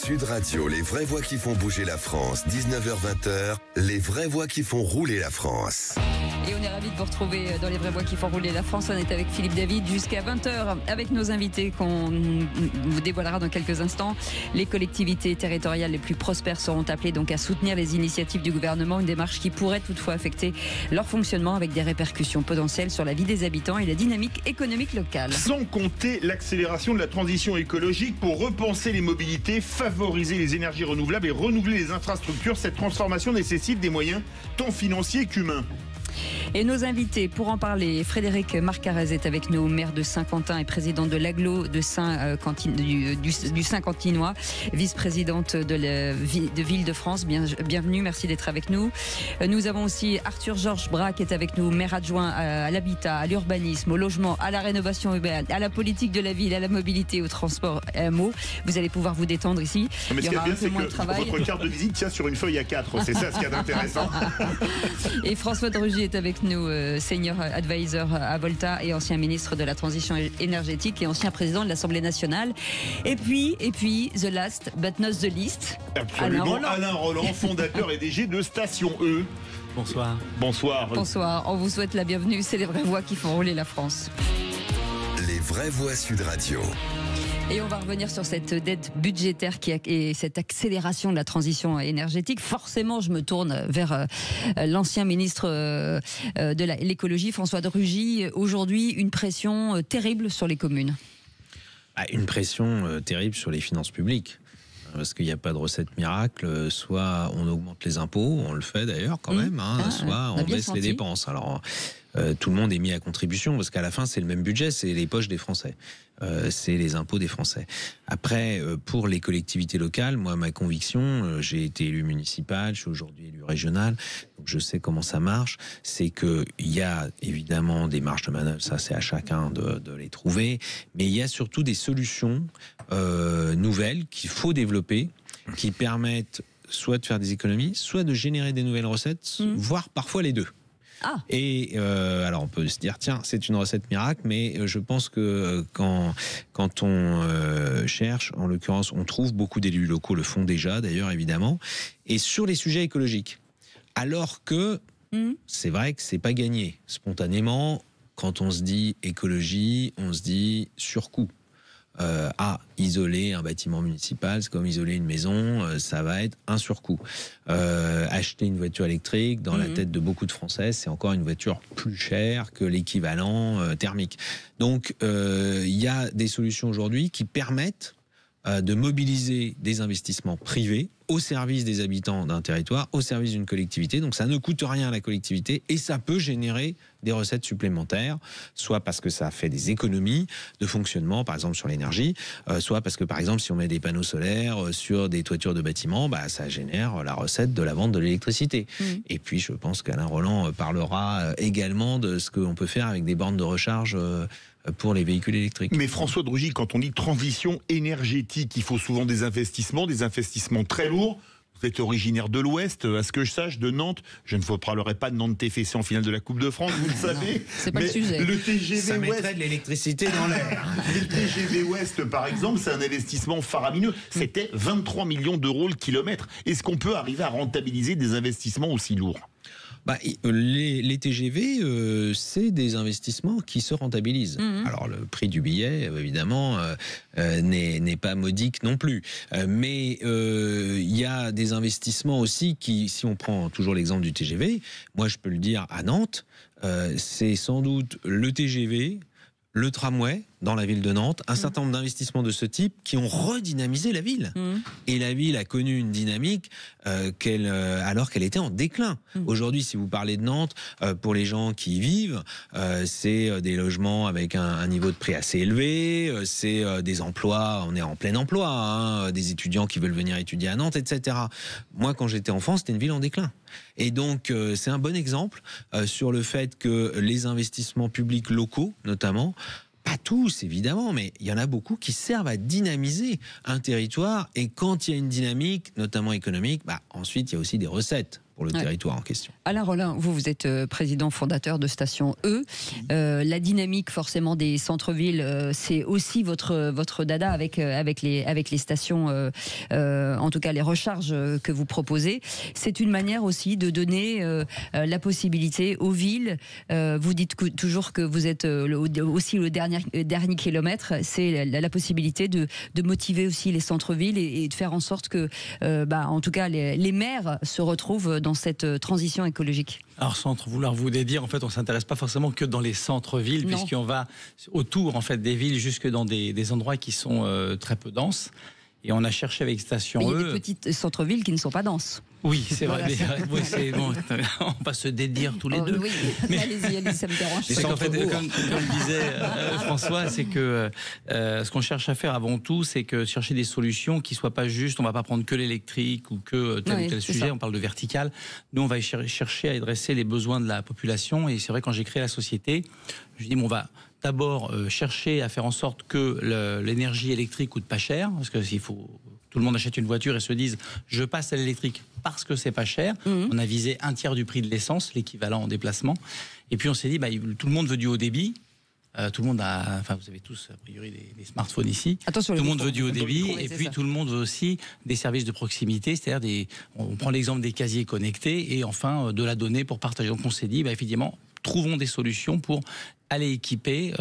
Sud Radio, les vraies voix qui font bouger la France, 19h-20h, les vraies voix qui font rouler la France. Et on est ravis de vous retrouver dans les vraies voix qui font rouler la France. On est avec Philippe David jusqu'à 20h avec nos invités qu'on vous dévoilera dans quelques instants. Les collectivités territoriales les plus prospères seront appelées donc à soutenir les initiatives du gouvernement, une démarche qui pourrait toutefois affecter leur fonctionnement avec des répercussions potentielles sur la vie des habitants et la dynamique économique locale. Sans compter l'accélération de la transition écologique pour repenser les mobilités, favoriser les énergies renouvelables et renouveler les infrastructures, cette transformation nécessite des moyens tant financiers qu'humains. Et nos invités, pour en parler, Frédéric Marcarez est avec nous, maire de Saint-Quentin et président de l'agglo de du Saint-Quentinois, vice-présidente de Ville-de-France. Bienvenue, merci d'être avec nous. Nous avons aussi Arthur-Georges Bras qui est avec nous, maire adjoint à l'habitat, à l'urbanisme, au logement, à la rénovation urbaine, à la politique de la ville, à la mobilité, au transport et à MO. Vous allez pouvoir vous détendre ici. Mais ce qui est bien, c'est que travail. Votre carte de visite tient sur une feuille A4. C'est ça ce qui est intéressant. Et François de Rugy est avec nous, senior advisor à Volta et ancien ministre de la Transition énergétique et ancien président de l'Assemblée nationale. Et puis, the last but not the least, Absolument, Alain Roland, fondateur et DG de Station E. Bonsoir. Bonsoir. Bonsoir, on vous souhaite la bienvenue, c'est les vraies voix qui font rouler la France. Les vraies voix Sud Radio. Et on va revenir sur cette dette budgétaire et cette accélération de la transition énergétique. Forcément, je me tourne vers l'ancien ministre de l'écologie, François de Rugy. Aujourd'hui, une pression terrible sur les communes. Une pression terrible sur les finances publiques. Parce qu'il n'y a pas de recette miracle. Soit on augmente les impôts, on le fait d'ailleurs quand même, soit on baisse les dépenses. Alors tout le monde est mis à contribution parce qu'à la fin c'est le même budget, c'est les poches des Français, c'est les impôts des Français. Après, pour les collectivités locales, moi ma conviction, j'ai été élu municipal, je suis aujourd'hui élu régional, donc je sais comment ça marche, c'est qu'il y a évidemment des marges de manœuvre, ça c'est à chacun de les trouver, mais il y a surtout des solutions nouvelles qu'il faut développer, qui permettent soit de faire des économies, soit de générer des nouvelles recettes, voire parfois les deux. Et alors on peut se dire tiens c'est une recette miracle, mais je pense que quand on cherche, en l'occurrence on trouve, beaucoup d'élus locaux le font déjà d'ailleurs évidemment, et sur les sujets écologiques, alors que c'est vrai que c'est pas gagné. Spontanément, quand on se dit écologie, on se dit surcoût. Isoler un bâtiment municipal, c'est comme isoler une maison, ça va être un surcoût. Acheter une voiture électrique, dans la tête de beaucoup de Français, c'est encore une voiture plus chère que l'équivalent thermique. Donc, il y a des solutions aujourd'hui qui permettent de mobiliser des investissements privés au service des habitants d'un territoire, au service d'une collectivité. Donc ça ne coûte rien à la collectivité et ça peut générer des recettes supplémentaires, soit parce que ça fait des économies de fonctionnement, par exemple sur l'énergie, soit parce que par exemple si on met des panneaux solaires sur des toitures de bâtiments, ça génère la recette de la vente de l'électricité. Et puis je pense qu'Alain Roland parlera également de ce qu'on peut faire avec des bornes de recharge pour les véhicules électriques. Mais François de Rugy, quand on dit transition énergétique, il faut souvent des investissements très lourds. Vous êtes originaire de l'Ouest, à ce que je sache, de Nantes. Je ne vous parlerai pas de Nantes TFC en finale de la Coupe de France, vous le savez. C'est pas le sujet. Le TGV ça Ouest, mettrait de l'électricité dans l'air. le TGV Ouest, par exemple, c'est un investissement faramineux. C'était 23 millions d'euros le kilomètre. Est-ce qu'on peut arriver à rentabiliser des investissements aussi lourds ? Les TGV, c'est des investissements qui se rentabilisent. Alors le prix du billet, évidemment, n'est pas modique non plus. Mais il y a des investissements aussi qui, si on prend toujours l'exemple du TGV, moi je peux le dire à Nantes, c'est sans doute le TGV, le tramway dans la ville de Nantes, un certain nombre d'investissements de ce type qui ont redynamisé la ville. Et la ville a connu une dynamique alors qu'elle était en déclin. Aujourd'hui, si vous parlez de Nantes, pour les gens qui y vivent, c'est des logements avec un niveau de prix assez élevé, c'est des emplois, on est en plein emploi, des étudiants qui veulent venir étudier à Nantes, etc. Moi, quand j'étais enfant, c'était une ville en déclin. Et donc, c'est un bon exemple sur le fait que les investissements publics locaux, notamment, pas tous évidemment, mais il y en a beaucoup qui servent à dynamiser un territoire. Et quand il y a une dynamique, notamment économique, ensuite il y a aussi des recettes pour le territoire en question. Alain Rollin, vous êtes président fondateur de Station E. La dynamique forcément des centres-villes, c'est aussi votre dada avec les stations, en tout cas les recharges que vous proposez. C'est une manière aussi de donner la possibilité aux villes. Vous dites toujours que vous êtes aussi le dernier kilomètre. C'est la possibilité de motiver aussi les centres-villes et de faire en sorte que, en tout cas, les maires se retrouvent dans cette transition écologique. Alors, sans vouloir vous dédire, en fait, on ne s'intéresse pas forcément que dans les centres-villes, puisqu'on va autour en fait, des villes, jusque dans des endroits qui sont très peu denses. Et on a cherché avec Station E... Il y a des petites centres-villes qui ne sont pas denses. Oui, c'est vrai. Bon, on va se dédire tous les deux. Oui, mais allez-y, ça me dérange. C'est qu'en fait, comme le disait François, c'est que ce qu'on cherche à faire avant tout, c'est que chercher des solutions qui ne soient pas juste, on ne va pas prendre que l'électrique ou que tel ou tel sujet, on parle de vertical. Nous, on va chercher à adresser les besoins de la population. Et c'est vrai, quand j'ai créé la société, je me dis, on va d'abord chercher à faire en sorte que l'énergie électrique coûte pas cher, parce que s'il faut... Tout le monde achète une voiture et se dise je passe à l'électrique parce que c'est pas cher. On a visé un tiers du prix de l'essence, l'équivalent en déplacement. Et puis on s'est dit tout le monde veut du haut débit. Tout le monde a, vous avez tous a priori des smartphones ici. Attention, tout le monde veut du haut débit et puis tout le monde veut aussi des services de proximité, c'est-à-dire on prend l'exemple des casiers connectés et enfin de la donnée pour partager. Donc on s'est dit effectivement trouvons des solutions pour aller équiper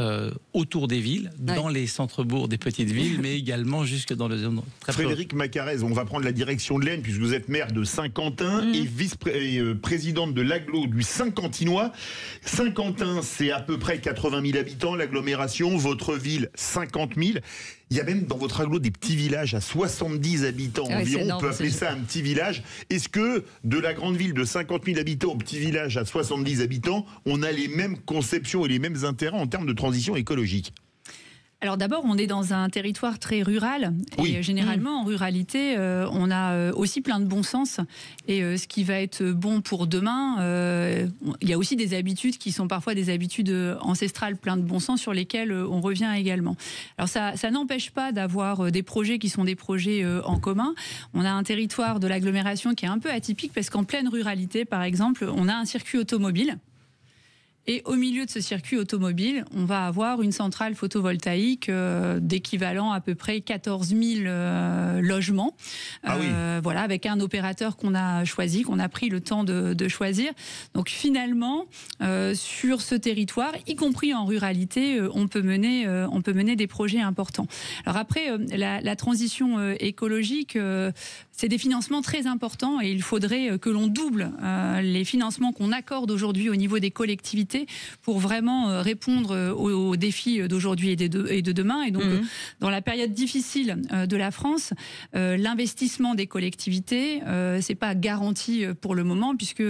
autour des villes, dans les centres-bourgs des petites villes, mais également jusque dans les zones très Frédéric Macarez, on va prendre la direction de l'Aisne, puisque vous êtes maire de Saint-Quentin et vice-présidente de l'agglo du Saint-Quentinois. Saint-Quentin, c'est à peu près 80 000 habitants, l'agglomération, votre ville, 50 000. Il y a même dans votre agglo des petits villages à 70 habitants environ, énorme, on peut appeler ça un petit village. Est-ce que de la grande ville de 50 000 habitants au petit village à 70 habitants, on a les mêmes conceptions et les mêmes intérêts en termes de transition écologique ? Alors d'abord, on est dans un territoire très rural et généralement en ruralité, on a aussi plein de bon sens et ce qui va être bon pour demain, il y a aussi des habitudes qui sont parfois des habitudes ancestrales, plein de bon sens sur lesquelles on revient également. Alors ça n'empêche pas d'avoir des projets qui sont des projets en commun. On a un territoire de l'agglomération qui est un peu atypique parce qu'en pleine ruralité, par exemple, on a un circuit automobile. Et au milieu de ce circuit automobile, on va avoir une centrale photovoltaïque d'équivalent à peu près 14 000 logements. Voilà, avec un opérateur qu'on a choisi, qu'on a pris le temps de choisir. Donc finalement, sur ce territoire, y compris en ruralité, on peut mener des projets importants. Alors après, la transition écologique, c'est des financements très importants et il faudrait que l'on double les financements qu'on accorde aujourd'hui au niveau des collectivités pour vraiment répondre aux défis d'aujourd'hui et de demain. Et donc, dans la période difficile de la France, l'investissement des collectivités, c'est pas garanti pour le moment puisque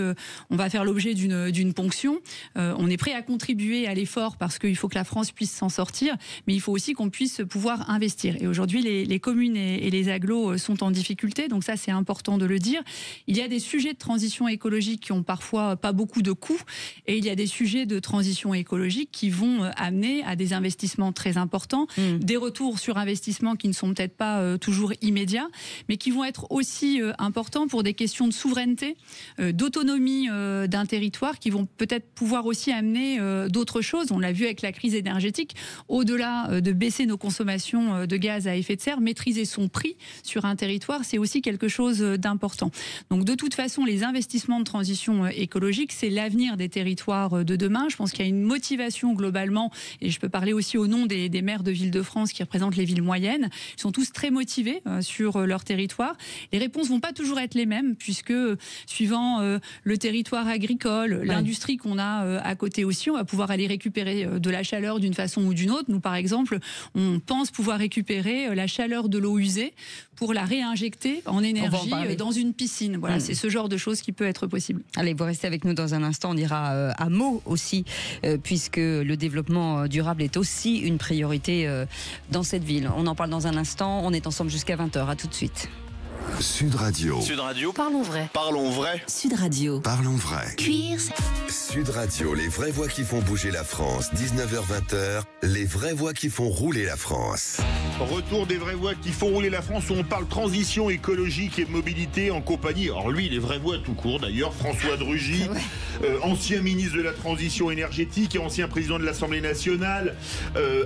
on va faire l'objet d'une ponction. On est prêt à contribuer à l'effort parce qu'il faut que la France puisse s'en sortir, mais il faut aussi qu'on puisse pouvoir investir. Et aujourd'hui, les communes et les agglos sont en difficulté, donc ça, c'est important de le dire. Il y a des sujets de transition écologique qui ont parfois pas beaucoup de coûts, et il y a des sujets de transition écologique qui vont amener à des investissements très importants, des retours sur investissement qui ne sont peut-être pas toujours immédiats, mais qui vont être aussi importants pour des questions de souveraineté, d'autonomie d'un territoire, qui vont peut-être pouvoir aussi amener d'autres choses. On l'a vu avec la crise énergétique, au-delà de baisser nos consommations de gaz à effet de serre, maîtriser son prix sur un territoire, c'est aussi quelque chose d'important. Donc de toute façon, les investissements de transition écologique, c'est l'avenir des territoires de demain. Je pense qu'il y a une motivation globalement, et je peux parler aussi au nom des maires de Île-de-France qui représentent les villes moyennes. Ils sont tous très motivés sur leur territoire. Les réponses vont pas toujours être les mêmes, puisque suivant le territoire agricole, l'industrie qu'on a à côté aussi, on va pouvoir aller récupérer de la chaleur d'une façon ou d'une autre. Nous, par exemple, on pense pouvoir récupérer la chaleur de l'eau usée pour la réinjecter en énergie dans une piscine. Voilà, c'est ce genre de choses qui peut être possible. Allez, vous restez avec nous dans un instant. On ira à Meaux aussi, puisque le développement durable est aussi une priorité dans cette ville. On en parle dans un instant. On est ensemble jusqu'à 20h. À tout de suite. Sud Radio. Sud Radio. Parlons vrai. Parlons vrai. Sud Radio. Parlons vrai. Cuir. Sud Radio, les vraies voix qui font bouger la France. 19h-20h, les vraies voix qui font rouler la France. Retour des vraies voix qui font rouler la France, où on parle transition écologique et mobilité en compagnie. Alors lui, les vraies voix tout court d'ailleurs, François de Rugy, ancien ministre de la transition énergétique et ancien président de l'Assemblée nationale,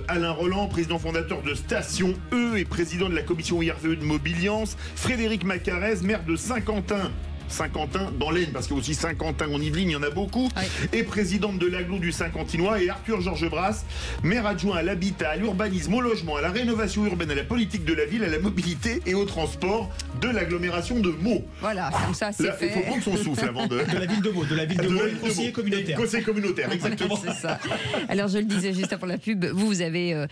Alain Roland, président fondateur de Station E et président de la commission IRVE de Mobiliance, Frédéric Macarez, maire de Saint-Quentin dans l'Aisne, parce qu'il y a aussi Saint-Quentin en Yvelines, il y en a beaucoup, et présidente de l'Agglo du Saint-Quentinois, et Arthur Georges Brasse, maire adjoint à l'habitat, à l'urbanisme, au logement, à la rénovation urbaine, à la politique de la ville, à la mobilité et au transport de l'agglomération de Meaux. Voilà, comme ça c'est fait. Il faut prendre son souffle avant de... De la ville de Meaux, conseiller communautaire. Conseiller communautaire, exactement. C'est ça. Alors je le disais juste avant la pub, vous avez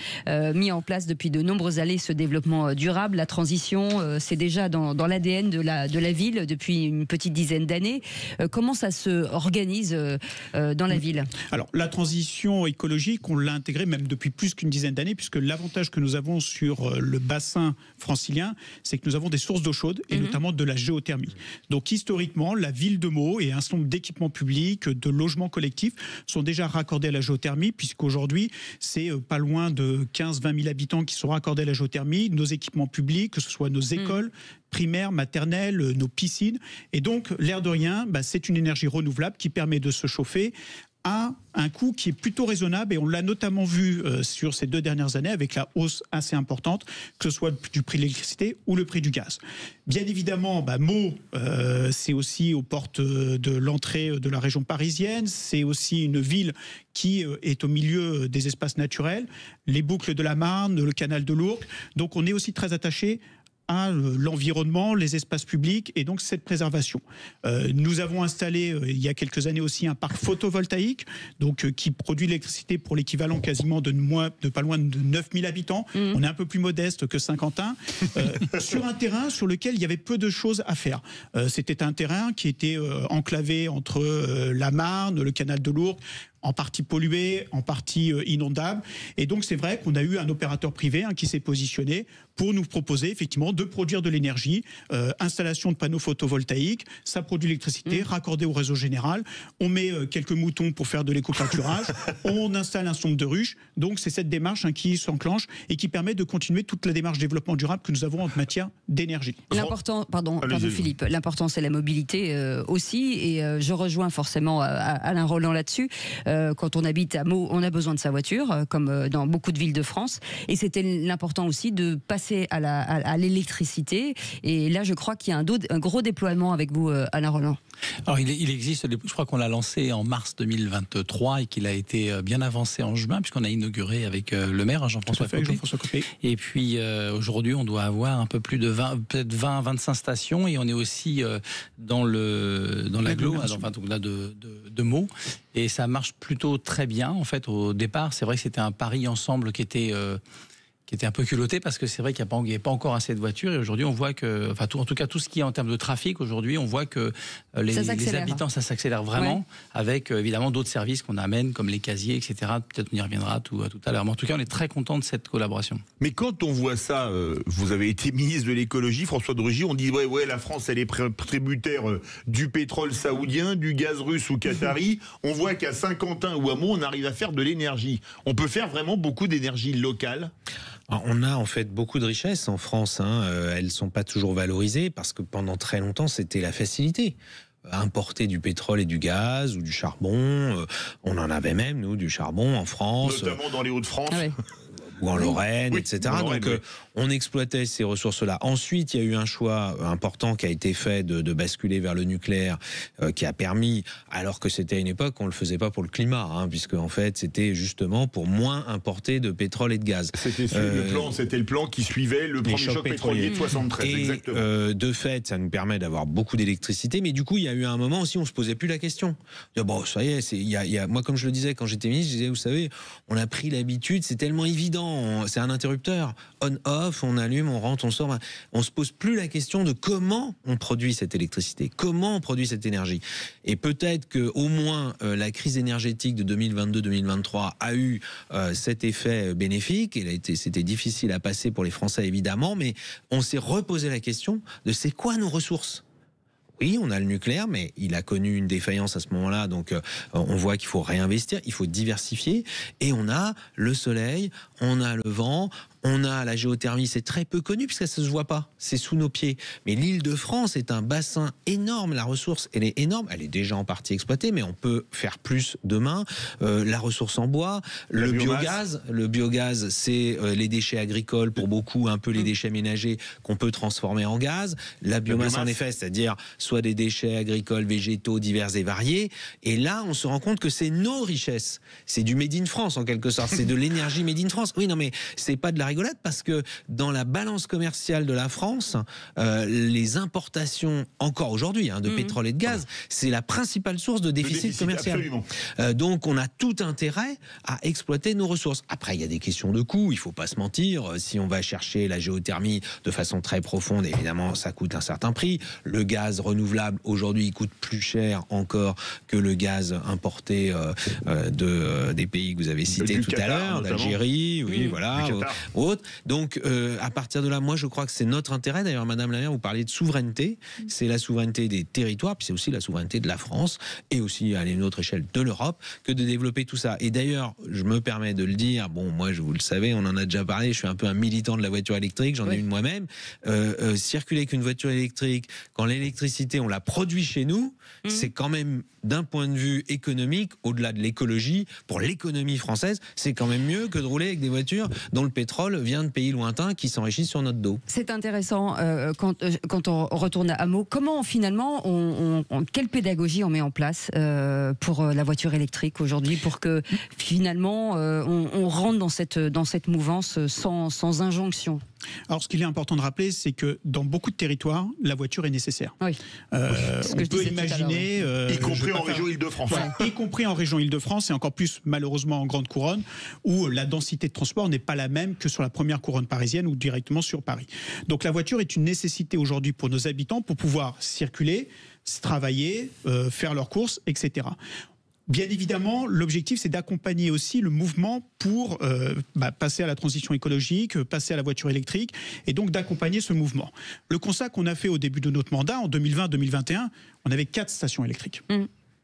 mis en place depuis de nombreuses années ce développement durable, la transition, c'est déjà dans l'ADN de la ville depuis une petite dizaine d'années. Comment ça se organise dans la ville? Alors, la transition écologique, on l'a intégrée même depuis plus qu'une dizaine d'années, puisque l'avantage que nous avons sur le bassin francilien, c'est que nous avons des sources d'eau chaude, et notamment de la géothermie. Donc, historiquement, la ville de Meaux et un certain nombre d'équipements publics, de logements collectifs, sont déjà raccordés à la géothermie, puisqu'aujourd'hui, c'est pas loin de 15-20 000 habitants qui sont raccordés à la géothermie. Nos équipements publics, que ce soit nos écoles, primaires, maternelles, nos piscines. Et donc, l'air de rien, c'est une énergie renouvelable qui permet de se chauffer à un coût qui est plutôt raisonnable, et on l'a notamment vu sur ces 2 dernières années avec la hausse assez importante, que ce soit du prix de l'électricité ou le prix du gaz. Bien évidemment, Meaux, c'est aussi aux portes de l'entrée de la région parisienne, c'est aussi une ville qui est au milieu des espaces naturels, les boucles de la Marne, le canal de l'Ourcq, donc on est aussi très attaché à l'environnement, les espaces publics et donc cette préservation. Nous avons installé il y a quelques années aussi un parc photovoltaïque donc, qui produit de l'électricité pour l'équivalent quasiment de pas loin de 9000 habitants. On est un peu plus modeste que Saint-Quentin, sur un terrain sur lequel il y avait peu de choses à faire. C'était un terrain qui était enclavé entre la Marne, le canal de l'Ourcq, en partie pollué, en partie inondable. Et donc c'est vrai qu'on a eu un opérateur privé qui s'est positionné pour nous proposer effectivement de produire de l'énergie, installation de panneaux photovoltaïques, ça produit l'électricité, raccordé au réseau général, on met quelques moutons pour faire de l'éco-pâturage, on installe un certain nombre de ruches, donc c'est cette démarche qui s'enclenche et qui permet de continuer toute la démarche développement durable que nous avons en matière d'énergie. L'important, pardon Philippe, l'important c'est la mobilité aussi, et je rejoins forcément Alain Roland là-dessus. Quand on habite à Meaux, on a besoin de sa voiture, comme dans beaucoup de villes de France. Et c'était l'important aussi de passer à l'électricité. Et là, je crois qu'il y a un gros déploiement avec vous, Alain Roland. Alors, il existe, je crois qu'on l'a lancé en mars 2023 et qu'il a été bien avancé en juin, puisqu'on a inauguré avec le maire, Jean-François Copé. Et puis, aujourd'hui, on doit avoir un peu plus de 20-25 stations, et on est aussi dans l'agglo, de Meaux. Et ça marche plutôt très bien. En fait, au départ, c'est vrai que c'était un pari ensemble qui était un peu culotté, parce que c'est vrai qu'il n'y avait pas encore assez de voitures, et aujourd'hui on voit que, en tout cas tout ce qui est en termes de trafic, aujourd'hui on voit que les habitants, ça s'accélère vraiment, avec évidemment d'autres services qu'on amène, comme les casiers, etc. Peut-être on y reviendra tout à l'heure, mais en tout cas on est très content de cette collaboration. Mais quand on voit ça, vous avez été ministre de l'écologie, François de Rugy, on dit ouais, la France elle est tributaire du pétrole saoudien, du gaz russe ou qatari. On voit qu'à Saint-Quentin ou à Meaux, on arrive à faire de l'énergie. On peut faire vraiment beaucoup d'énergie locale. On a en fait beaucoup de richesses en France, elles ne sont pas toujours valorisées parce que pendant très longtemps c'était la facilité. Importer du pétrole et du gaz ou du charbon, on en avait même nous du charbon en France. Notamment dans les Hauts-de-France. Ou en Lorraine, etc. Donc on exploitait ces ressources-là. Ensuite, il y a eu un choix important qui a été fait de basculer vers le nucléaire, qui a permis, alors que c'était à une époque, on ne le faisait pas pour le climat, puisque en fait c'était justement pour moins importer de pétrole et de gaz. C'était le plan qui suivait le premier choc pétrolier de 73. Et de fait, ça nous permet d'avoir beaucoup d'électricité, mais du coup, il y a eu un moment aussi où on se posait plus la question. Bon, ça y est, moi comme je le disais quand j'étais ministre, je disais, vous savez, on a pris l'habitude, c'est tellement évident. Maintenant, c'est un interrupteur. On-off, on allume, on rentre, on sort. On se pose plus la question de comment on produit cette électricité, comment on produit cette énergie. Et peut-être que au moins la crise énergétique de 2022-2023 a eu cet effet bénéfique. C'était difficile à passer pour les Français évidemment, mais on s'est reposé la question de c'est quoi nos ressources. Oui, on a le nucléaire, mais il a connu une défaillance à ce moment-là, donc on voit qu'il faut réinvestir, il faut diversifier, et on a le soleil, on a le vent, on a la géothermie, c'est très peu connu puisque ça ne se voit pas, c'est sous nos pieds. Mais l'Île-de-France est un bassin énorme, la ressource, elle est énorme, elle est déjà en partie exploitée, mais on peut faire plus demain. La ressource en bois, le biogaz, c'est les déchets agricoles pour beaucoup, un peu les déchets ménagers qu'on peut transformer en gaz. La biomasse, en effet, c'est-à-dire soit des déchets agricoles, végétaux, divers et variés. Et là, on se rend compte que c'est nos richesses. C'est du Made in France, en quelque sorte. C'est de l'énergie Made in France. Oui, non, mais c'est pas de la rigolade parce que dans la balance commerciale de la France, les importations, encore aujourd'hui, de pétrole et de gaz, c'est la principale source de déficit commercial. Donc, on a tout intérêt à exploiter nos ressources. Après, il y a des questions de coût. Il faut pas se mentir. Si on va chercher la géothermie de façon très profonde, évidemment, ça coûte un certain prix. Le gaz renouvelable, aujourd'hui, il coûte plus cher encore que le gaz importé des pays que vous avez cités tout à l'heure, d'Algérie, voilà, autres. Donc, à partir de là, moi, je crois que c'est notre intérêt. D'ailleurs, Madame la maire, vous parliez de souveraineté. C'est la souveraineté des territoires, puis c'est aussi la souveraineté de la France, et aussi, à une autre échelle, de l'Europe, que de développer tout ça. Et d'ailleurs, je me permets de le dire, bon, moi, vous le savez, on en a déjà parlé, je suis un peu un militant de la voiture électrique, j'en ai une moi-même. Circuler avec une voiture électrique, quand l'électricité, on la produit chez nous, c'est quand même, d'un point de vue économique, au-delà de l'écologie, pour l'économie française, c'est quand même mieux que de rouler avec des voitures dont le pétrole vient de pays lointains qui s'enrichissent sur notre dos. C'est intéressant quand on retourne à Meaux. Comment finalement, quelle pédagogie on met en place pour la voiture électrique aujourd'hui, pour que finalement on rentre dans cette mouvance sans injonction? Alors, ce qu'il est important de rappeler, c'est que dans beaucoup de territoires, la voiture est nécessaire. Oui. On peut imaginer... y compris en région Île-de-France. Y compris en région Île-de-France, et encore plus malheureusement en grande couronne, où la densité de transport n'est pas la même que sur la première couronne parisienne ou directement sur Paris. Donc la voiture est une nécessité aujourd'hui pour nos habitants pour pouvoir circuler, travailler, faire leurs courses, etc. Bien évidemment, l'objectif, c'est d'accompagner aussi le mouvement pour passer à la transition écologique, passer à la voiture électrique, et donc d'accompagner ce mouvement. Le constat qu'on a fait au début de notre mandat, en 2020-2021, on avait 4 stations électriques.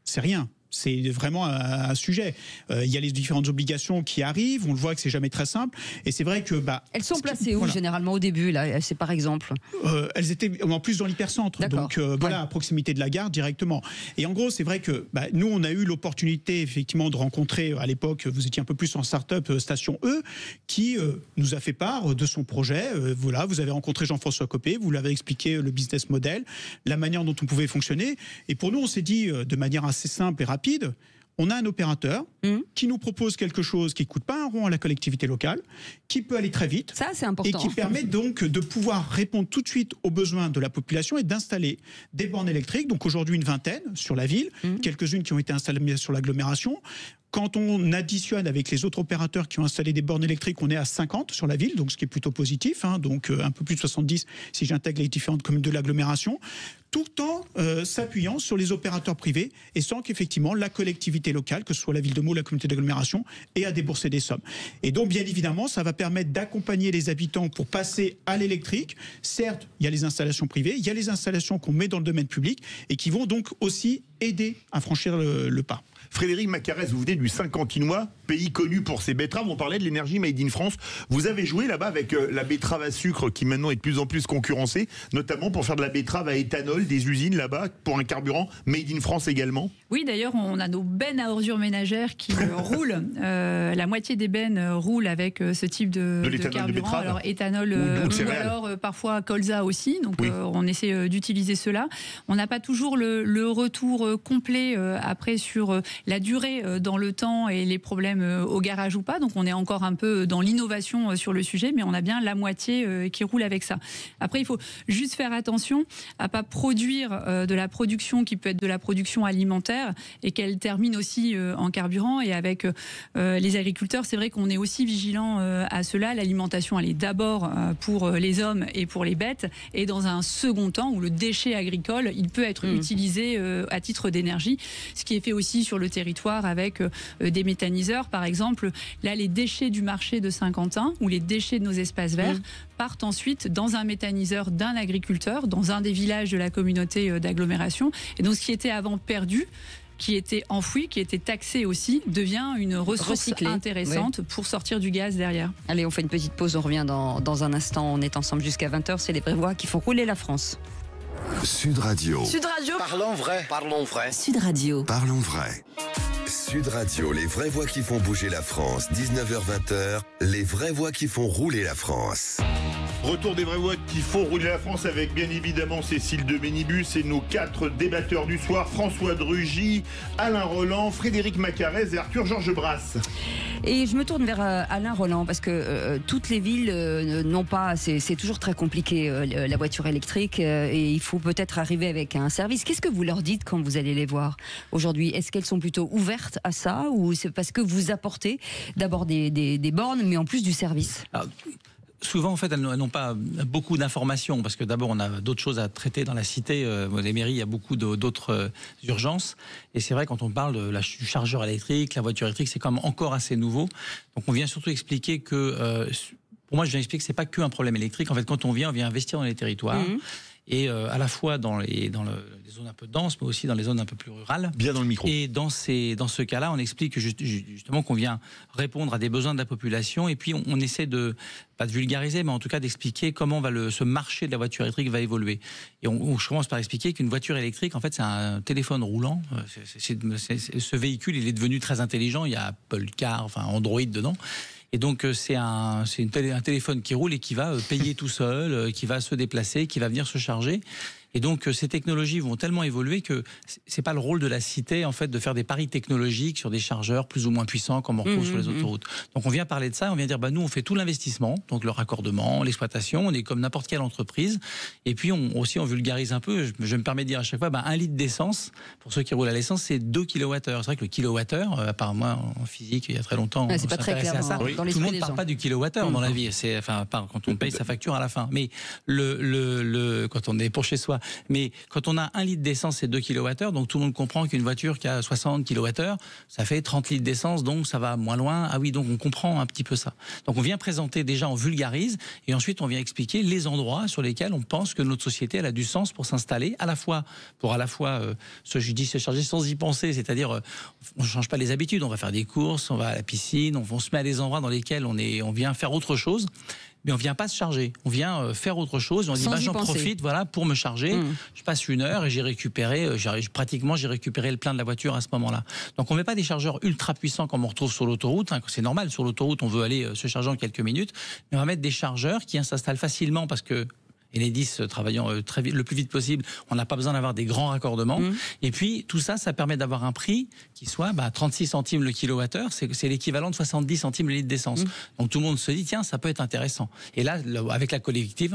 C'est rien. C'est vraiment un sujet. Il y a les différentes obligations qui arrivent. On le voit que c'est jamais très simple. Et c'est vrai que elles sont placées où généralement au début là? C'est par exemple. Elles étaient en plus dans l'hypercentre, donc voilà, à proximité de la gare directement. Et en gros, c'est vrai que nous, on a eu l'opportunité effectivement de rencontrer à l'époque. Vous étiez un peu plus en start-up Station E, qui nous a fait part de son projet. Voilà, vous avez rencontré Jean-François Copé, vous l'avez expliqué le business model, la manière dont on pouvait fonctionner. Et pour nous, on s'est dit de manière assez simple et rapide. On a un opérateur qui nous propose quelque chose qui ne coûte pas un rond à la collectivité locale, qui peut aller très vite. Ça, c'est important. Et qui permet donc de pouvoir répondre tout de suite aux besoins de la population et d'installer des bornes électriques. Donc aujourd'hui, une vingtaine sur la ville, quelques-unes qui ont été installées sur l'agglomération. Quand on additionne avec les autres opérateurs qui ont installé des bornes électriques, on est à 50 sur la ville, donc ce qui est plutôt positif, donc un peu plus de 70 si j'intègre les différentes communes de l'agglomération, tout en s'appuyant sur les opérateurs privés et sans qu'effectivement la collectivité locale, que ce soit la ville de Meaux, la communauté d'agglomération, ait à débourser des sommes. Et donc bien évidemment, ça va permettre d'accompagner les habitants pour passer à l'électrique. Certes, il y a les installations privées, il y a les installations qu'on met dans le domaine public et qui vont donc aussi aider à franchir le pas. Frédéric Macarès, vous venez du Saint-Quentinois, pays connu pour ses betteraves. On parlait de l'énergie Made in France. Vous avez joué là-bas avec la betterave à sucre qui maintenant est de plus en plus concurrencée, notamment pour faire de la betterave à éthanol, des usines là-bas pour un carburant Made in France également. Oui, d'ailleurs, on a nos bennes à ordures ménagères qui roulent. La moitié des bennes roulent avec ce type de carburant. Alors éthanol ou alors parfois colza aussi. Donc on essaie d'utiliser cela. On n'a pas toujours le retour complet après sur la durée dans le temps et les problèmes au garage ou pas. Donc on est encore un peu dans l'innovation sur le sujet, mais on a bien la moitié qui roule avec ça. Après, il faut juste faire attention à pas produire de la production qui peut être de la production alimentaire et qu'elle termine aussi en carburant. Et avec les agriculteurs, c'est vrai qu'on est aussi vigilant à cela. L'alimentation, elle est d'abord pour les hommes et pour les bêtes, et dans un second temps où le déchet agricole, il peut être utilisé à titre d'énergie, ce qui est fait aussi sur le territoire avec des méthaniseurs, par exemple. Là, les déchets du marché de Saint-Quentin ou les déchets de nos espaces verts partent ensuite dans un méthaniseur d'un agriculteur, dans un des villages de la communauté d'agglomération. Et donc, ce qui était avant perdu, qui était enfoui, qui était taxé aussi, devient une ressource intéressante pour sortir du gaz derrière. Allez, on fait une petite pause, on revient dans un instant. On est ensemble jusqu'à 20h, c'est les vraies voix qui font rouler la France. Sud Radio. Sud Radio. Parlons vrai. Parlons vrai. Sud Radio. Parlons vrai. Sud Radio, les vraies voix qui font bouger la France. 19h-20h, les vraies voix qui font rouler la France. Retour des vraies voix qui font rouler la France avec bien évidemment Cécile de Ménibus et nos 4 débatteurs du soir, François de Rugy, Alain Roland, Frédéric Macarez et Arthur Georges Brasse. Et je me tourne vers Alain Roland parce que toutes les villes n'ont pas, c'est toujours très compliqué la voiture électrique et il faut peut-être arriver avec un service. Qu'est-ce que vous leur dites quand vous allez les voir aujourd'hui? Est-ce qu'elles sont plutôt ouvertes à ça ou c'est parce que vous apportez d'abord des bornes mais en plus du service? Souvent, en fait, elles n'ont pas beaucoup d'informations parce que d'abord, on a d'autres choses à traiter dans la cité. Les mairies, il y a beaucoup d'autres urgences. Et c'est vrai, quand on parle du chargeur électrique, la voiture électrique, c'est quand même encore assez nouveau. Donc, on vient surtout expliquer que, pour moi, je viens expliquer que c'est pas qu'un problème électrique. En fait, quand on vient investir dans les territoires. Et à la fois dans les zones un peu denses, mais aussi dans les zones un peu plus rurales. Bien dans le micro. Et dans ce cas-là, on explique que justement qu'on vient répondre à des besoins de la population, et puis on essaie pas de vulgariser, mais en tout cas d'expliquer comment ce marché de la voiture électrique va évoluer. Et je commence par expliquer qu'une voiture électrique, en fait, c'est un téléphone roulant. Ce véhicule, il est devenu très intelligent. Il y a Apple Car, enfin Android dedans. Et donc c'est un téléphone qui roule et qui va payer tout seul, qui va se déplacer, qui va venir se charger. Et donc ces technologies vont tellement évoluer que c'est pas le rôle de la cité en fait de faire des paris technologiques sur des chargeurs plus ou moins puissants comme on retrouve sur les autoroutes. Donc on vient parler de ça, on vient dire nous on fait tout l'investissement, donc le raccordement, l'exploitation, on est comme n'importe quelle entreprise. Et puis on vulgarise un peu. Je me permets de dire à chaque fois 1 litre d'essence pour ceux qui roulent à l'essence c'est 2 kWh. C'est vrai que le kilowattheure, à part moi en physique il y a très longtemps, c'est pas très clair. À ça. Tout le monde ne parle pas du kilowattheure dans la vie. C'est quand on paye sa facture à la fin. Mais quand on est pour chez soi. Mais quand on a 1 litre d'essence, c'est 2 kWh, donc tout le monde comprend qu'une voiture qui a 60 kWh, ça fait 30 litres d'essence, donc ça va moins loin. Ah oui, donc on comprend un petit peu ça. Donc on vient présenter, déjà on vulgarise, et ensuite on vient expliquer les endroits sur lesquels on pense que notre société elle a du sens pour s'installer, à la fois se charger sans y penser, c'est-à-dire on ne change pas les habitudes, on va faire des courses, on va à la piscine, on se met à des endroits dans lesquels on vient faire autre chose. Mais on vient pas se charger, on vient faire autre chose. On dit j'en profite, pour me charger. Je passe 1 heure et j'ai récupéré le plein de la voiture à ce moment-là. Donc on met pas des chargeurs ultra puissants comme on retrouve sur l'autoroute. C'est normal, sur l'autoroute on veut aller se charger en quelques minutes, mais on va mettre des chargeurs qui s'installent facilement parce que Enedis travaillant le plus vite possible, on n'a pas besoin d'avoir des grands raccordements. Et puis tout ça permet d'avoir un prix qui soit 36 centimes le kilowattheure, c'est l'équivalent de 70 centimes le litre d'essence. Donc tout le monde se dit tiens, ça peut être intéressant. Et là, avec la collectivité,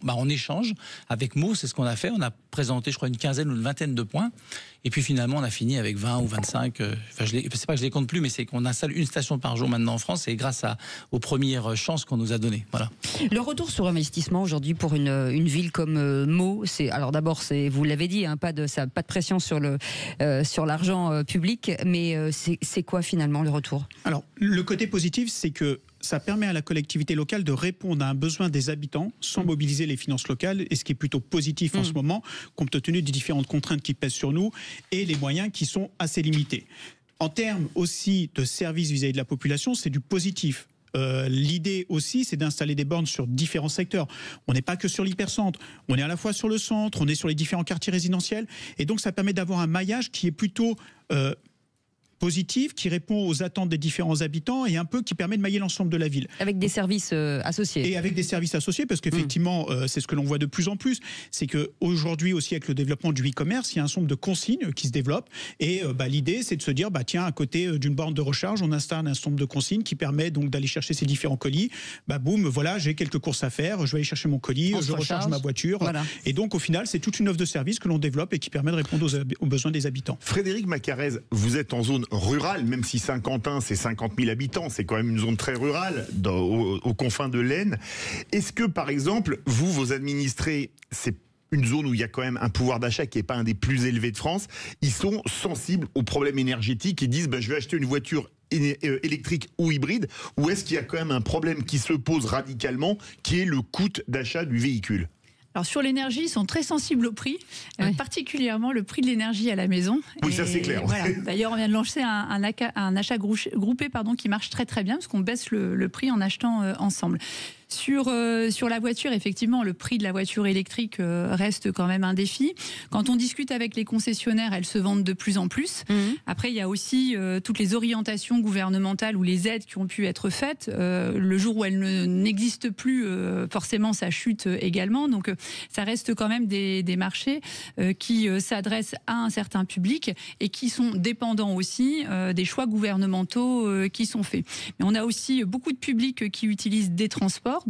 on échange avec Meaux, c'est ce qu'on a fait. On a présenté, je crois, une quinzaine ou une vingtaine de points. Et puis finalement, on a fini avec 20 ou 25. C'est pas que je les compte plus, mais c'est qu'on installe 1 station par jour maintenant en France, et grâce aux premières chances qu'on nous a données. Voilà. Le retour sur investissement aujourd'hui pour une ville comme Meaux, vous l'avez dit, pas de pression sur l'argent public, mais c'est quoi finalement le retour? Alors le côté positif, c'est que ça permet à la collectivité locale de répondre à un besoin des habitants sans mobiliser les finances locales, et ce qui est plutôt positif en ce moment, compte tenu des différentes contraintes qui pèsent sur nous et les moyens qui sont assez limités. En termes aussi de services vis-à-vis de la population, c'est du positif. L'idée aussi, c'est d'installer des bornes sur différents secteurs. On n'est pas que sur l'hypercentre, on est à la fois sur le centre, on est sur les différents quartiers résidentiels, et donc ça permet d'avoir un maillage qui est plutôt positive, qui répond aux attentes des différents habitants et un peu qui permet de mailler l'ensemble de la ville. Avec des services associés. Et avec des services associés, parce qu'effectivement, c'est ce que l'on voit de plus en plus, c'est qu'aujourd'hui aussi, avec le développement du e-commerce, il y a un certain nombre de consignes qui se développent. Et l'idée, c'est de se dire, tiens, à côté d'une borne de recharge, on installe un certain nombre de consignes qui permet donc d'aller chercher ces différents colis. Boum, voilà, j'ai quelques courses à faire, je vais aller chercher mon colis, je recharge ma voiture. Voilà. Et donc, au final, c'est toute une offre de service que l'on développe et qui permet de répondre aux besoins des habitants. Frédéric Macarez, vous êtes en zone rurale, même si Saint-Quentin, c'est 50 000 habitants, c'est quand même une zone très rurale, aux confins de l'Aisne. Est-ce que, par exemple, vos administrés, c'est une zone où il y a quand même un pouvoir d'achat qui n'est pas un des plus élevés de France, ils sont sensibles aux problèmes énergétiques et disent je vais acheter une voiture électrique ou hybride, ou est-ce qu'il y a quand même un problème qui se pose radicalement, qui est le coût d'achat du véhicule ? Alors sur l'énergie, ils sont très sensibles au prix, particulièrement le prix de l'énergie à la maison. Oui, ça c'est clair. Voilà. D'ailleurs, on vient de lancer un achat groupé qui marche très très bien, parce qu'on baisse le prix en achetant ensemble. Sur la voiture, effectivement, le prix de la voiture électrique reste quand même un défi. Quand on discute avec les concessionnaires, elles se vendent de plus en plus. Après, il y a aussi toutes les orientations gouvernementales ou les aides qui ont pu être faites. Le jour où elles n'existent plus, forcément, ça chute également. Donc, ça reste quand même des marchés qui s'adressent à un certain public et qui sont dépendants aussi des choix gouvernementaux qui sont faits. Mais on a aussi beaucoup de publics qui utilisent des transports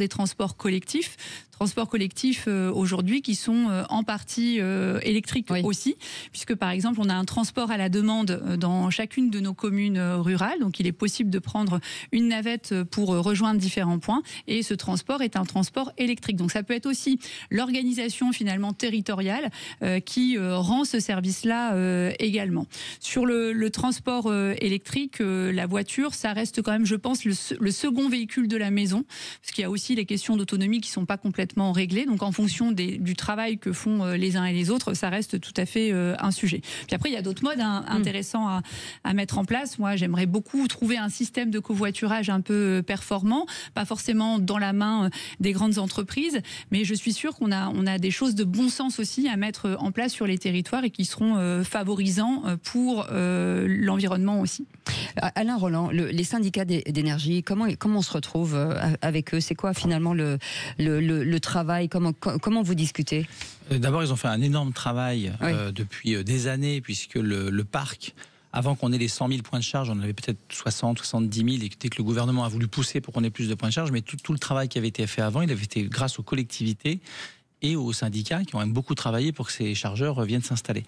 collectifs aujourd'hui qui sont en partie électriques aussi, puisque par exemple on a un transport à la demande dans chacune de nos communes rurales, donc il est possible de prendre une navette pour rejoindre différents points, et ce transport est un transport électrique. Donc ça peut être aussi l'organisation finalement territoriale qui rend ce service-là également. Sur le transport électrique, la voiture, ça reste quand même, je pense, le second véhicule de la maison, parce qu'il y a aussi les questions d'autonomie qui ne sont pas complètement réglées. Donc en fonction du travail que font les uns et les autres, ça reste tout à fait un sujet. Puis après, il y a d'autres modes intéressants à mettre en place. Moi, j'aimerais beaucoup trouver un système de covoiturage un peu performant, pas forcément dans la main des grandes entreprises, mais je suis sûre qu'on a des choses de bon sens aussi à mettre en place sur les territoires et qui seront favorisants pour l'environnement aussi. Alain Rolland, les syndicats d'énergie, comment on se retrouve avec eux? C'est quoi finalement le travail? Comment vous discutez? D'abord, ils ont fait un énorme travail depuis des années, puisque le parc, avant qu'on ait les 100 000 points de charge, on avait peut-être 60, 70 000, et dès que le gouvernement a voulu pousser pour qu'on ait plus de points de charge, mais tout le travail qui avait été fait avant, il avait été grâce aux collectivités et aux syndicats qui ont même beaucoup travaillé pour que ces chargeurs viennent s'installer.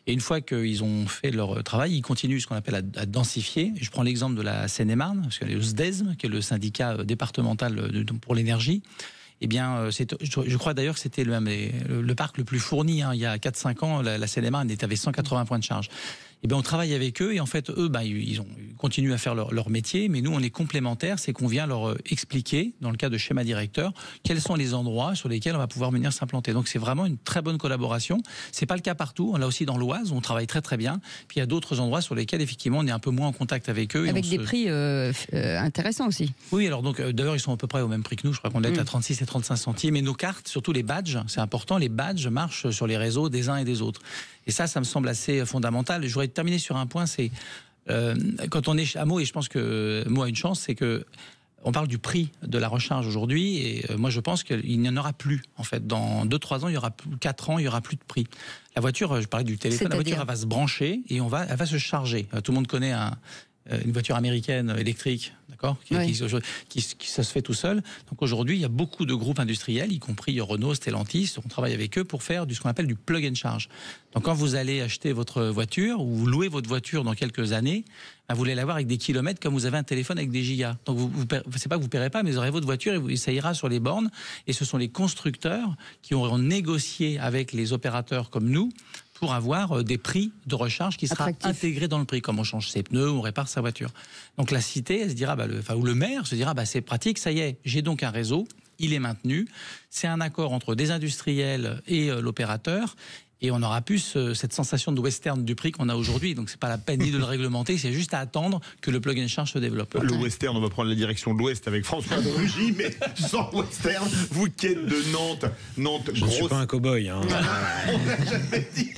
Et une fois qu'ils ont fait leur travail, ils continuent ce qu'on appelle à densifier. Je prends l'exemple de la Seine-et-Marne, parce que le SDESM, qui est le syndicat départemental pour l'énergie, eh bien, je crois d'ailleurs que c'était le parc le plus fourni. Il y a 4-5 ans, la Seine-et-Marne avait 180 points de charge. Eh bien, on travaille avec eux et en fait, eux, ils continuent à faire leur métier, mais nous, on est complémentaires, c'est qu'on vient leur expliquer, dans le cas de schéma directeur, quels sont les endroits sur lesquels on va pouvoir venir s'implanter. Donc, c'est vraiment une très bonne collaboration. C'est pas le cas partout. On l'a aussi dans l'Oise, où on travaille très très bien. Puis il y a d'autres endroits sur lesquels, effectivement, on est un peu moins en contact avec eux. Avec des prix intéressants aussi. Oui, alors donc, d'ailleurs, ils sont à peu près au même prix que nous. Je crois qu'on est à 36 et 35 centimes. Et nos cartes, surtout les badges, c'est important, les badges marchent sur les réseaux des uns et des autres. Et ça me semble assez fondamental. Je voudrais terminer sur un point, c'est quand on est chez Mo, et je pense que Mo a une chance, c'est que on parle du prix de la recharge aujourd'hui, et moi je pense qu'il n'y en aura plus. En fait, dans 2-3 ans, 4 ans, il y aura plus de prix. La voiture, je parlais du téléphone, la voiture elle va se brancher et elle va se charger. Tout le monde connaît une voiture américaine électrique, d'accord, qui ça se fait tout seul. Donc aujourd'hui, il y a beaucoup de groupes industriels, y compris Renault, Stellantis, on travaille avec eux pour faire ce qu'on appelle du plug and charge. Donc quand vous allez acheter votre voiture ou vous louez votre voiture dans quelques années, vous allez l'avoir avec des kilomètres comme vous avez un téléphone avec des gigas. Donc c'est pas que vous ne paierez pas, mais vous aurez votre voiture et ça ira sur les bornes. Et ce sont les constructeurs qui auront négocié avec les opérateurs comme nous pour avoir des prix de recharge qui sera intégré dans le prix, comme on change ses pneus, on répare sa voiture. Donc la cité, elle se dira, ou le maire se dira, c'est pratique, ça y est, j'ai donc un réseau, il est maintenu, c'est un accord entre des industriels et l'opérateur, et on aura plus cette sensation de western du prix qu'on a aujourd'hui. Donc c'est pas la peine ni de le réglementer, c'est juste à attendre que le plug and charge se développe. Le western, on va prendre la direction de l'Ouest avec François de Rugy, mais sans western, vous qui êtes de Nantes. Je ne suis pas un cow-boy. Hein. On l'a jamais dit.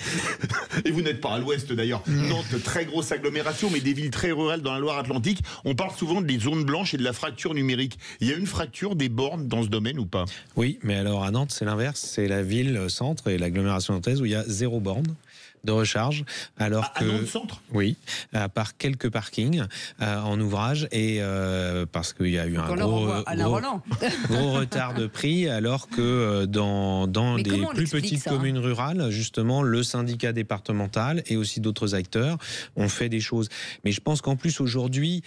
Et vous n'êtes pas à l'Ouest d'ailleurs. Nantes, très grosse agglomération, mais des villes très rurales dans la Loire-Atlantique. On parle souvent des zones blanches et de la fracture numérique. Il y a une fracture des bornes dans ce domaine ou pas? Oui, mais alors à Nantes, c'est l'inverse. C'est la ville-centre et l'agglomération nantaise où il y a 0 borne de recharge, alors que Nantes centre, oui, à part quelques parkings en ouvrage et parce qu'il y a eu un gros retard de prix, alors que dans des plus petites communes rurales, justement, le syndicat départemental et aussi d'autres acteurs ont fait des choses. Mais je pense qu'en plus aujourd'hui,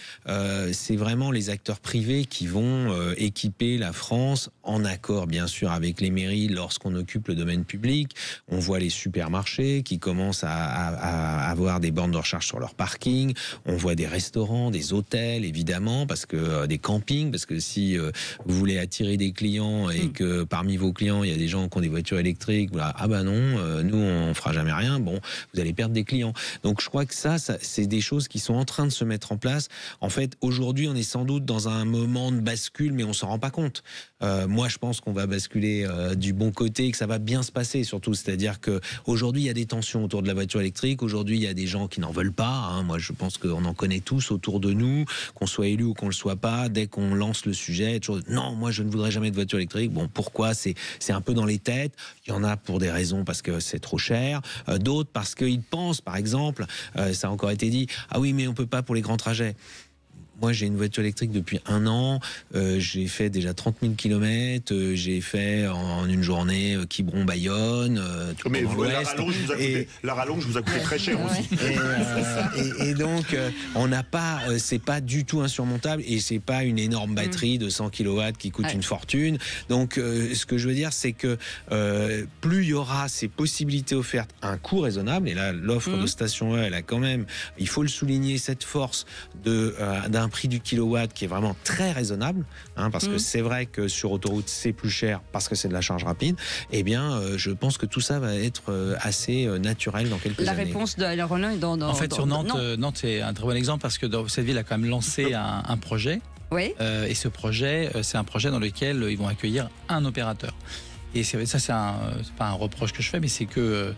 c'est vraiment les acteurs privés qui vont équiper la France en accord, bien sûr, avec les mairies lorsqu'on occupe le domaine public. On voit les supermarchés qui commencent à avoir des bornes de recharge sur leur parking. On voit des restaurants, des hôtels, évidemment, parce que des campings, parce que si vous voulez attirer des clients et que parmi vos clients, il y a des gens qui ont des voitures électriques, voilà, ah ben non, nous, on fera jamais rien, bon, vous allez perdre des clients. Donc, je crois que ça c'est des choses qui sont en train de se mettre en place. En fait, aujourd'hui, on est sans doute dans un moment de bascule, mais on s'en rend pas compte. Moi, je pense qu'on va basculer du bon côté et que ça va bien se passer, surtout. C'est-à-dire qu'aujourd'hui, il y a des tensions autour de la voiture électrique. Aujourd'hui, il y a des gens qui n'en veulent pas. Hein. Moi, je pense qu'on en connaît tous autour de nous, qu'on soit élu ou qu'on le soit pas. Dès qu'on lance le sujet, toujours, non, moi, je ne voudrais jamais de voiture électrique. Bon, pourquoi? C'est un peu dans les têtes. Il y en a pour des raisons parce que c'est trop cher. D'autres parce qu'ils pensent, par exemple, ça a encore été dit, ah oui, mais on peut pas pour les grands trajets. Moi, j'ai une voiture électrique depuis 1 an. J'ai fait déjà 30 000 km. J'ai fait en une journée Quiberon-Bayonne. Mais la rallonge vous a coûté très cher aussi. Et donc, on n'a pas. C'est pas du tout insurmontable et c'est pas une énorme batterie de 100 kW qui coûte une fortune. Donc, ce que je veux dire, c'est que plus il y aura ces possibilités offertes à un coût raisonnable, et là, l'offre de Station E, elle a quand même, il faut le souligner, cette force d'un prix du kilowatt qui est vraiment très raisonnable, hein, parce que c'est vrai que sur autoroute c'est plus cher parce que c'est de la charge rapide. Eh bien, je pense que tout ça va être assez naturel dans quelques années. La réponse d'Alain Rolland est dans en fait, sur Nantes, Nantes c'est un très bon exemple parce que cette ville a quand même lancé un projet. Oui. Et ce projet, c'est un projet dans lequel ils vont accueillir un opérateur. Et ça, c'est pas un reproche que je fais, mais c'est que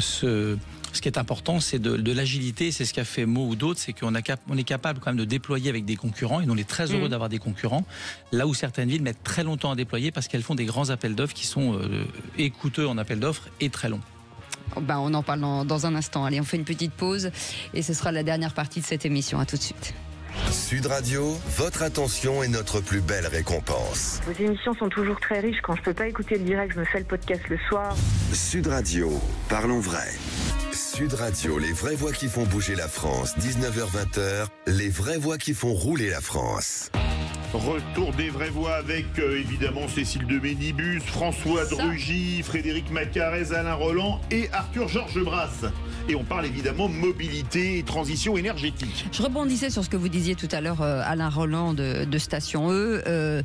ce qui est important, c'est de l'agilité. C'est ce qu'a fait Meaux ou d'autres, c'est qu'on est capable quand même de déployer avec des concurrents. Et nous, on est très heureux d'avoir des concurrents. Là où certaines villes mettent très longtemps à déployer parce qu'elles font des grands appels d'offres qui sont et coûteux en appel d'offres et très longs. Ben, on en parle dans un instant. Allez, on fait une petite pause et ce sera la dernière partie de cette émission. À tout de suite. Sud Radio, votre attention est notre plus belle récompense. Vos émissions sont toujours très riches. Quand je peux pas écouter le direct, je me fais le podcast le soir. Sud Radio, parlons vrai. Sud Radio, les vraies voix qui font bouger la France. 19h-20h, les vraies voix qui font rouler la France. Retour des vraies voix avec évidemment Cécile de Ménibus, François de Rugy, Frédéric Macarez, Alain Rolland et Arthur Georges Brasse. Et on parle évidemment mobilité et transition énergétique. Je rebondissais sur ce que vous disiez tout à l'heure, Alain Rolland de Station E.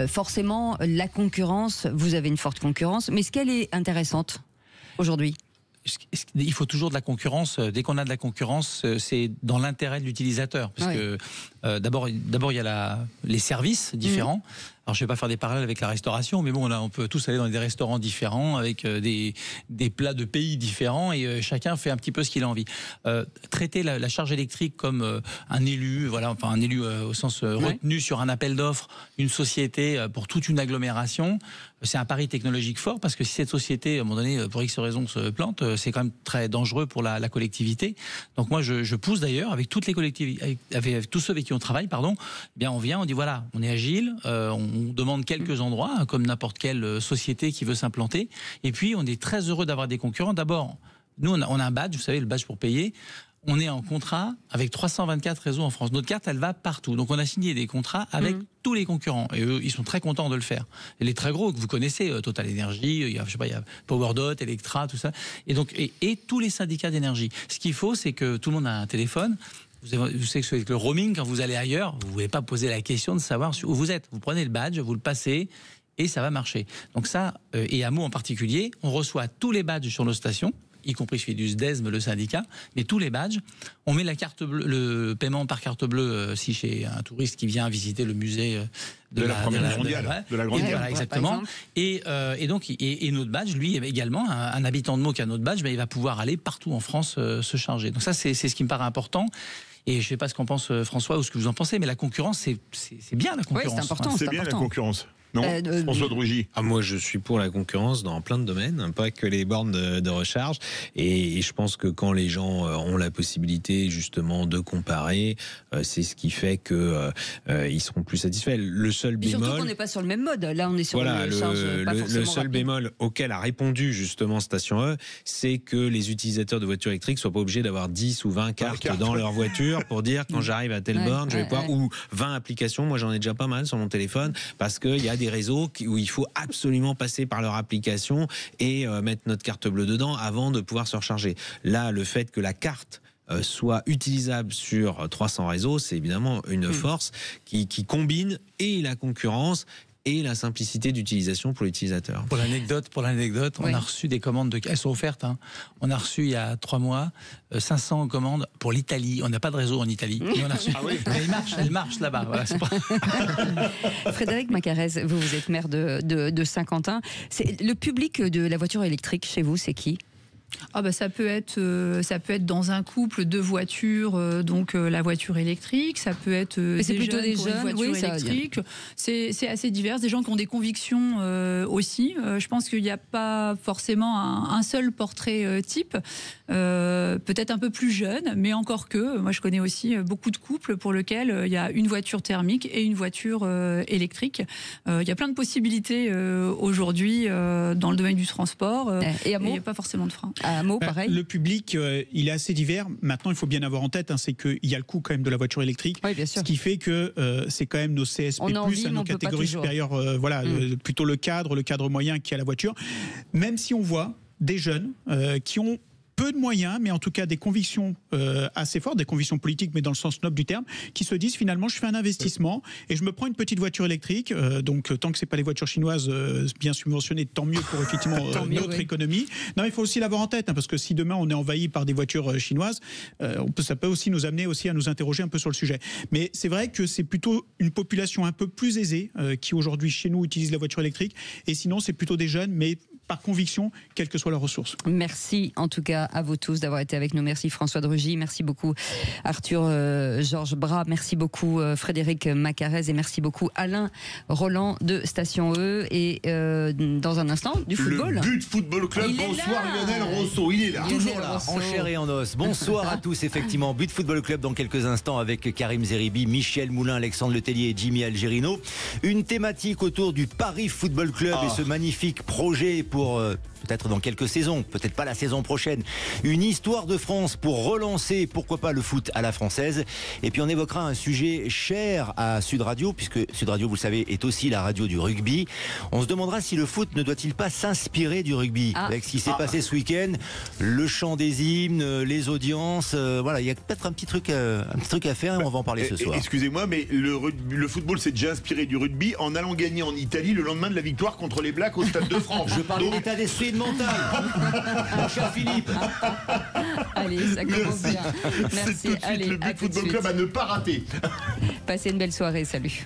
Forcément, la concurrence, vous avez une forte concurrence, mais est-ce qu'elle est intéressante aujourd'hui ? Il faut toujours de la concurrence. Dès qu'on a de la concurrence, c'est dans l'intérêt de l'utilisateur. Parce que d'abord, il y a les services différents. Alors, je ne vais pas faire des parallèles avec la restauration, mais bon, là, on peut tous aller dans des restaurants différents, avec des plats de pays différents, et chacun fait un petit peu ce qu'il a envie. Traiter la charge électrique comme un élu, voilà, enfin un élu au sens retenu sur un appel d'offres, une société pour toute une agglomération, c'est un pari technologique fort, parce que si cette société, à un moment donné, pour X raisons, se plante, c'est quand même très dangereux pour la collectivité. Donc moi, je pousse d'ailleurs, avec toutes les collectivités, avec tous ceux avec qui on travaille, pardon, eh bien on vient, on dit voilà, on est agile, on demande quelques endroits, comme n'importe quelle société qui veut s'implanter. Et puis, on est très heureux d'avoir des concurrents. D'abord, nous, on a un badge, vous savez, le badge pour payer. On est en contrat avec 324 réseaux en France. Notre carte, elle va partout. Donc, on a signé des contrats avec tous les concurrents. Et eux, ils sont très contents de le faire. Et les très gros que vous connaissez, Total Energy, il y a PowerDot, Electra, tout ça. Et donc, et tous les syndicats d'énergie. Ce qu'il faut, c'est que tout le monde a un téléphone. Vous savez que avec le roaming, quand vous allez ailleurs, vous ne pouvez pas poser la question de savoir où vous êtes. Vous prenez le badge, vous le passez et ça va marcher. Donc ça, et à Meaux en particulier, on reçoit tous les badges sur nos stations y compris celui du SDESM, le syndicat, mais tous les badges. On met la carte bleue, le paiement par carte bleue si chez un touriste qui vient visiter le musée de la Première Guerre mondiale, de la Grande Guerre. Voilà, exactement. Et donc, notre badge, lui également, un habitant de Meaux qui a notre badge, il va pouvoir aller partout en France se charger. Donc ça, c'est ce qui me paraît important. Et je ne sais pas ce qu'en pense François ou ce que vous en pensez, mais la concurrence, c'est bien la concurrence. Oui, c'est important. C'est bien la concurrence. Non, François de Rugy. Moi, je suis pour la concurrence dans plein de domaines, pas que les bornes de recharge. Et je pense que quand les gens ont la possibilité justement de comparer, c'est ce qui fait que ils seront plus satisfaits. Le seul bémol. Surtout qu'on n'est pas sur le même mode. Là, on est sur le seul bémol auquel a répondu justement Station E, c'est que les utilisateurs de voitures électriques soient pas obligés d'avoir 10 ou 20 cartes dans leur voiture pour dire quand j'arrive à telle borne, je vais pouvoir, ou 20 applications. Moi, j'en ai déjà pas mal sur mon téléphone parce qu'il y a des réseaux où il faut absolument passer par leur application et mettre notre carte bleue dedans avant de pouvoir se recharger. Là, le fait que la carte soit utilisable sur 300 réseaux, c'est évidemment une force qui combine et la concurrence et la simplicité d'utilisation pour l'utilisateur. Pour l'anecdote, on a reçu des commandes, elles sont offertes. On a reçu il y a 3 mois 500 commandes pour l'Italie. On n'a pas de réseau en Italie. Mais on a reçu. Elle marche là-bas. Voilà, Frédéric Macarez, vous êtes maire de Saint-Quentin. Le public de la voiture électrique chez vous, c'est qui ? Ça peut être dans un couple de voitures, donc la voiture électrique, ça peut être des jeunes voitures électriques. C'est assez divers, des gens qui ont des convictions aussi. Je pense qu'il n'y a pas forcément un seul portrait type, peut-être un peu plus jeune, mais encore que, moi je connais aussi beaucoup de couples pour lesquels il y a une voiture thermique et une voiture électrique. Il y a plein de possibilités aujourd'hui dans le domaine du transport et il n'y a pas forcément de frein. À Meaux, pareil. Le public, il est assez divers. Maintenant, il faut bien avoir en tête, c'est qu'il y a le coût quand même de la voiture électrique. Oui, bien sûr. Ce qui fait que c'est quand même nos CSP+, nos catégories supérieures, plutôt le cadre moyen qui a la voiture. Même si on voit des jeunes qui ont peu de moyens, mais en tout cas des convictions assez fortes, des convictions politiques, mais dans le sens noble du terme, qui se disent finalement, je fais un investissement et je me prends une petite voiture électrique. Donc, tant que c'est pas les voitures chinoises bien subventionnées, tant mieux pour effectivement notre économie. Non, il faut aussi l'avoir en tête, parce que si demain on est envahi par des voitures chinoises, ça peut aussi nous amener aussi à nous interroger un peu sur le sujet. Mais c'est vrai que c'est plutôt une population un peu plus aisée qui aujourd'hui chez nous utilise la voiture électrique. Et sinon, c'est plutôt des jeunes, mais par conviction, quelles que soient leurs ressources. Merci en tout cas à vous tous d'avoir été avec nous. Merci François de Rugy, merci beaucoup Arthur Georges Bras, merci beaucoup Frédéric Macarez et merci beaucoup Alain Roland de Station E. Et dans un instant, du football. Le But Football Club, bonsoir Lionel Rousseau, il est là, toujours là. En chair et en os. Bonsoir à tous, effectivement. But Football Club dans quelques instants avec Karim Zeribi, Michel Moulin, Alexandre Letellier et Jimmy Algerino. Une thématique autour du Paris Football Club et ce magnifique projet pour peut-être dans quelques saisons, peut-être pas la saison prochaine, une histoire de France pour relancer, pourquoi pas, le foot à la française. Et puis on évoquera un sujet cher à Sud Radio, puisque Sud Radio, vous le savez, est aussi la radio du rugby. On se demandera si le foot ne doit-il pas s'inspirer du rugby, avec ce qui s'est passé ce week-end, le chant des hymnes, les audiences, voilà, il y a peut-être un petit truc à faire et on va en parler ce soir. Excusez-moi, mais le football s'est déjà inspiré du rugby en allant gagner en Italie le lendemain de la victoire contre les Blacks au Stade de France. Je parle d'état d'esprit mental, mon cher Philippe. Allez, ça commence bien. Merci. C'est tout de suite le But Football Club à ne pas rater. Passez une belle soirée, salut.